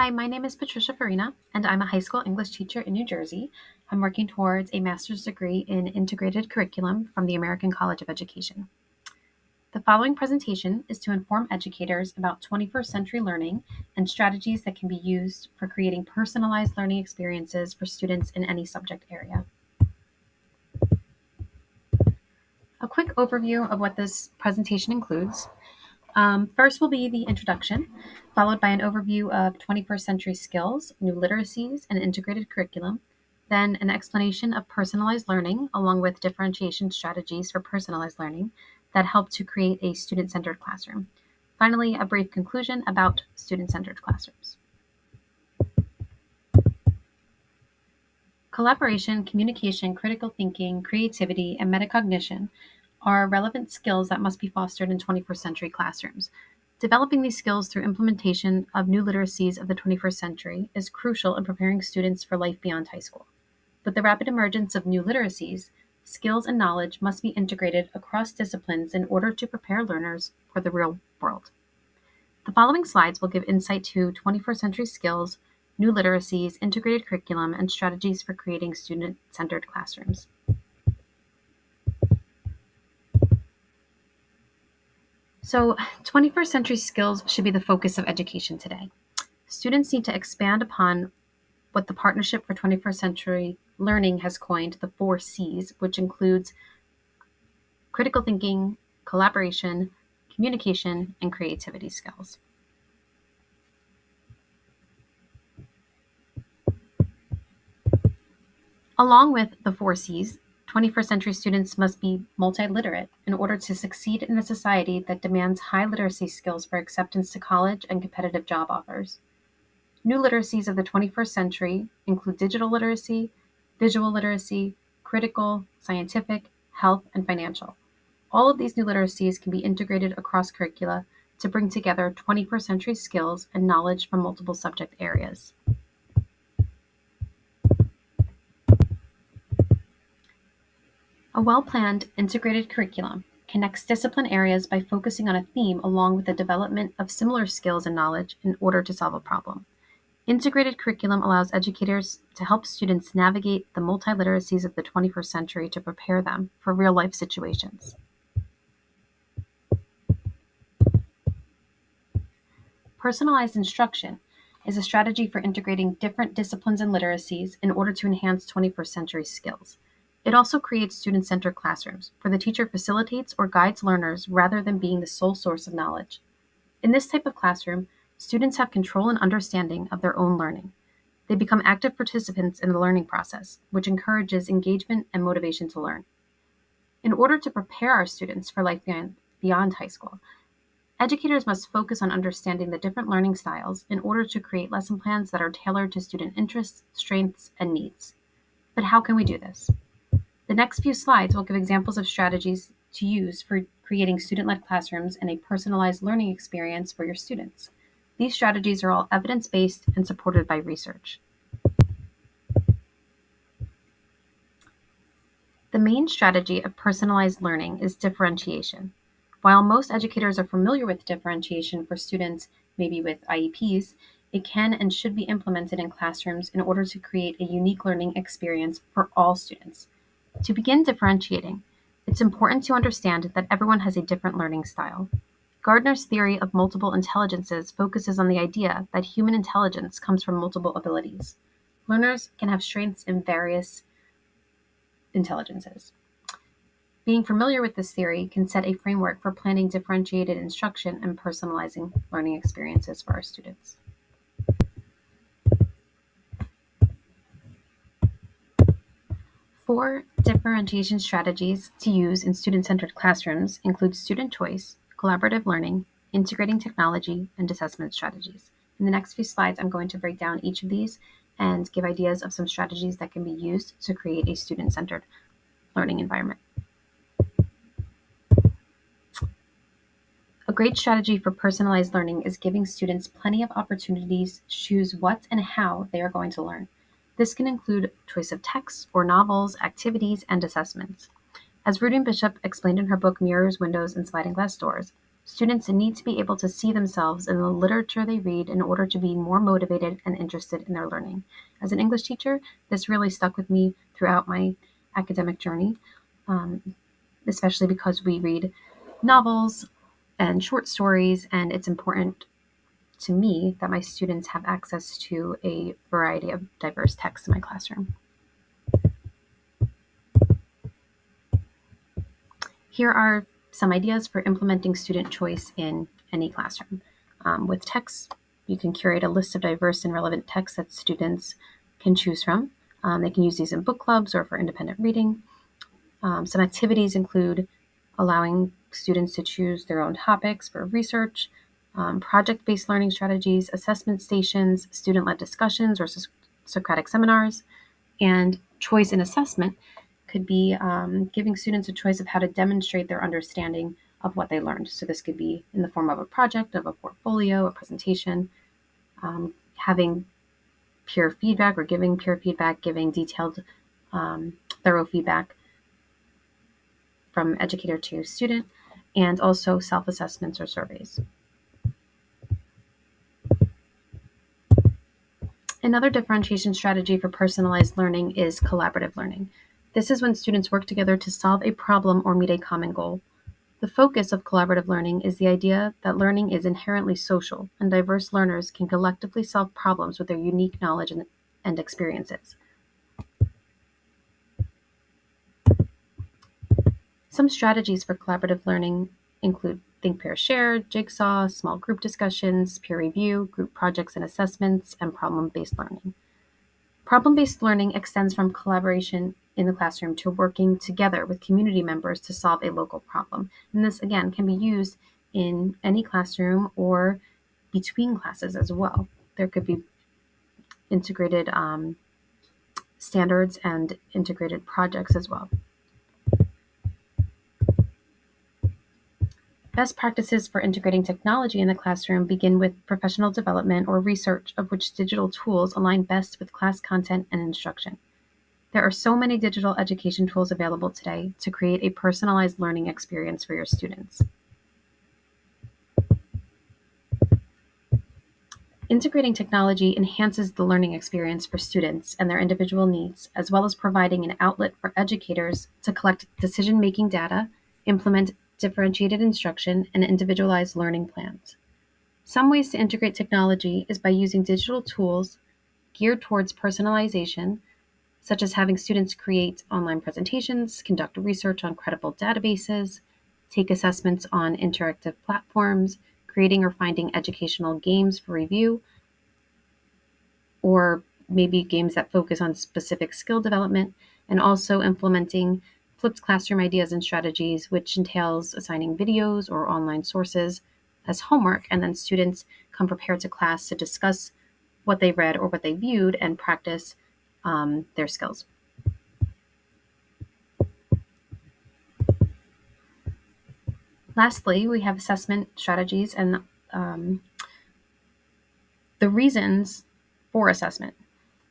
Hi, my name is Patricia Farina, and I'm a high school English teacher in New Jersey. I'm working towards a master's degree in integrated curriculum from the American College of Education. The following presentation is to inform educators about 21st century learning and strategies that can be used for creating personalized learning experiences for students in any subject area. A quick overview of what this presentation includes. First will be the introduction, followed by an overview of 21st century skills, new literacies, and integrated curriculum, then an explanation of personalized learning, along with differentiation strategies for personalized learning that help to create a student-centered classroom. Finally, a brief conclusion about student-centered classrooms. Collaboration, communication, critical thinking, creativity, and metacognition are relevant skills that must be fostered in 21st century classrooms. Developing these skills through implementation of new literacies of the 21st century is crucial in preparing students for life beyond high school. With the rapid emergence of new literacies, skills and knowledge must be integrated across disciplines in order to prepare learners for the real world. The following slides will give insight to 21st century skills, new literacies, integrated curriculum, and strategies for creating student-centered classrooms. So, 21st century skills should be the focus of education today. Students need to expand upon what the Partnership for 21st Century Learning has coined the 4 C's, which includes critical thinking, collaboration, communication, and creativity skills. Along with the 4 C's, 21st century students must be multiliterate in order to succeed in a society that demands high literacy skills for acceptance to college and competitive job offers. New literacies of the 21st century include digital literacy, visual literacy, critical, scientific, health, and financial. All of these new literacies can be integrated across curricula to bring together 21st century skills and knowledge from multiple subject areas. A well-planned, integrated curriculum connects discipline areas by focusing on a theme along with the development of similar skills and knowledge in order to solve a problem. Integrated curriculum allows educators to help students navigate the multiliteracies of the 21st century to prepare them for real-life situations. Personalized instruction is a strategy for integrating different disciplines and literacies in order to enhance 21st century skills. It also creates student-centered classrooms, where the teacher facilitates or guides learners rather than being the sole source of knowledge. In this type of classroom, students have control and understanding of their own learning. They become active participants in the learning process, which encourages engagement and motivation to learn. In order to prepare our students for life beyond high school, educators must focus on understanding the different learning styles in order to create lesson plans that are tailored to student interests, strengths, and needs. But how can we do this? The next few slides will give examples of strategies to use for creating student-led classrooms and a personalized learning experience for your students. These strategies are all evidence-based and supported by research. The main strategy of personalized learning is differentiation. While most educators are familiar with differentiation for students, maybe with IEPs, it can and should be implemented in classrooms in order to create a unique learning experience for all students. To begin differentiating, it's important to understand that everyone has a different learning style. Gardner's theory of multiple intelligences focuses on the idea that human intelligence comes from multiple abilities. Learners can have strengths in various intelligences. Being familiar with this theory can set a framework for planning differentiated instruction and personalizing learning experiences for our students. 4 differentiation strategies to use in student-centered classrooms include student choice, collaborative learning, integrating technology, and assessment strategies. In the next few slides, I'm going to break down each of these and give ideas of some strategies that can be used to create a student-centered learning environment. A great strategy for personalized learning is giving students plenty of opportunities to choose what and how they are going to learn. This can include choice of texts or novels, activities, and assessments. As Rudin Bishop explained in her book Mirrors, Windows, and Sliding Glass Doors, Students need to be able to see themselves in the literature they read in order to be more motivated and interested in their learning. As an English teacher, this really stuck with me throughout my academic journey, especially because we read novels and short stories, and it's important to me that my students have access to a variety of diverse texts in my classroom. Here are some ideas for implementing student choice in any classroom. With texts, you can curate a list of diverse and relevant texts that students can choose from. They can use these in book clubs or for independent reading. Some activities include allowing students to choose their own topics for research, project-based learning strategies, assessment stations, student-led discussions, or Socratic seminars. And choice in assessment could be giving students a choice of how to demonstrate their understanding of what they learned. So this could be in the form of a project, of a portfolio, a presentation, having peer feedback or giving peer feedback, giving detailed, thorough feedback from educator to student, and also self-assessments or surveys. Another differentiation strategy for personalized learning is collaborative learning. This is when students work together to solve a problem or meet a common goal. The focus of collaborative learning is the idea that learning is inherently social, and diverse learners can collectively solve problems with their unique knowledge and experiences. Some strategies for collaborative learning include Think, Pair, Share, Jigsaw, small group discussions, peer review, group projects and assessments, and problem-based learning. Problem-based learning extends from collaboration in the classroom to working together with community members to solve a local problem. And this, again, can be used in any classroom or between classes as well. There could be integrated standards and integrated projects as well. Best practices for integrating technology in the classroom begin with professional development or research of which digital tools align best with class content and instruction. There are so many digital education tools available today to create a personalized learning experience for your students. Integrating technology enhances the learning experience for students and their individual needs, as well as providing an outlet for educators to collect decision-making data, implement differentiated instruction, and individualized learning plans. Some ways to integrate technology is by using digital tools geared towards personalization, such as having students create online presentations, conduct research on credible databases, take assessments on interactive platforms, creating or finding educational games for review, or maybe games that focus on specific skill development, and also implementing flipped classroom ideas and strategies, which entails assigning videos or online sources as homework, and then students come prepared to class to discuss what they read or what they viewed and practice their skills. Lastly, we have assessment strategies and the reasons for assessment.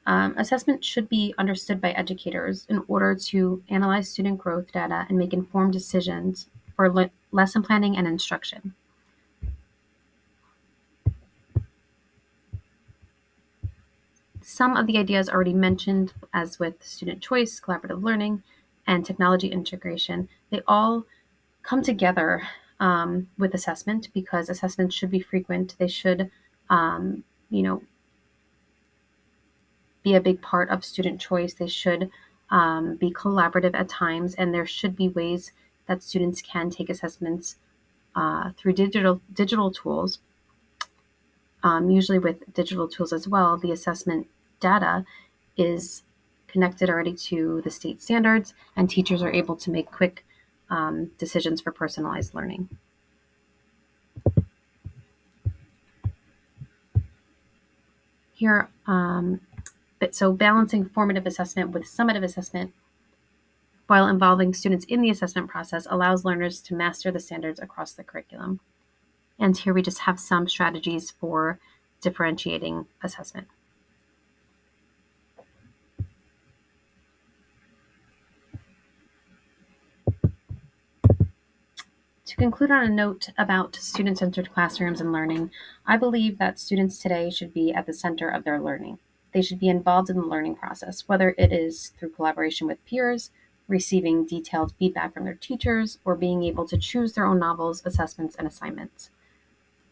Assessment should be understood by educators in order to analyze student growth data and make informed decisions for lesson planning and instruction. Some of the ideas already mentioned, as with student choice, collaborative learning, and technology integration, they all come together with assessment because assessments should be frequent. They should, you know, be a big part of student choice. They should be collaborative at times, and there should be ways that students can take assessments through digital tools. Usually with digital tools as well, the assessment data is connected already to the state standards, and teachers are able to make quick decisions for personalized learning. Here, so balancing formative assessment with summative assessment while involving students in the assessment process allows learners to master the standards across the curriculum. And here we just have some strategies for differentiating assessment. To conclude on a note about student-centered classrooms and learning, I believe that students today should be at the center of their learning. They should be involved in the learning process, whether it is through collaboration with peers, receiving detailed feedback from their teachers, or being able to choose their own novels, assessments, and assignments.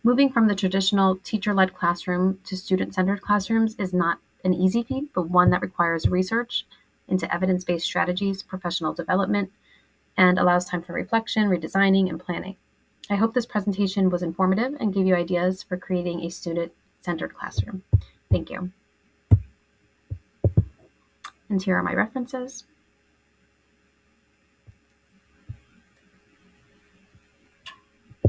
Moving from the traditional teacher-led classroom to student-centered classrooms is not an easy feat, but one that requires research into evidence-based strategies, professional development, and allows time for reflection, redesigning, and planning. I hope this presentation was informative and gave you ideas for creating a student-centered classroom. Thank you. And here are my references.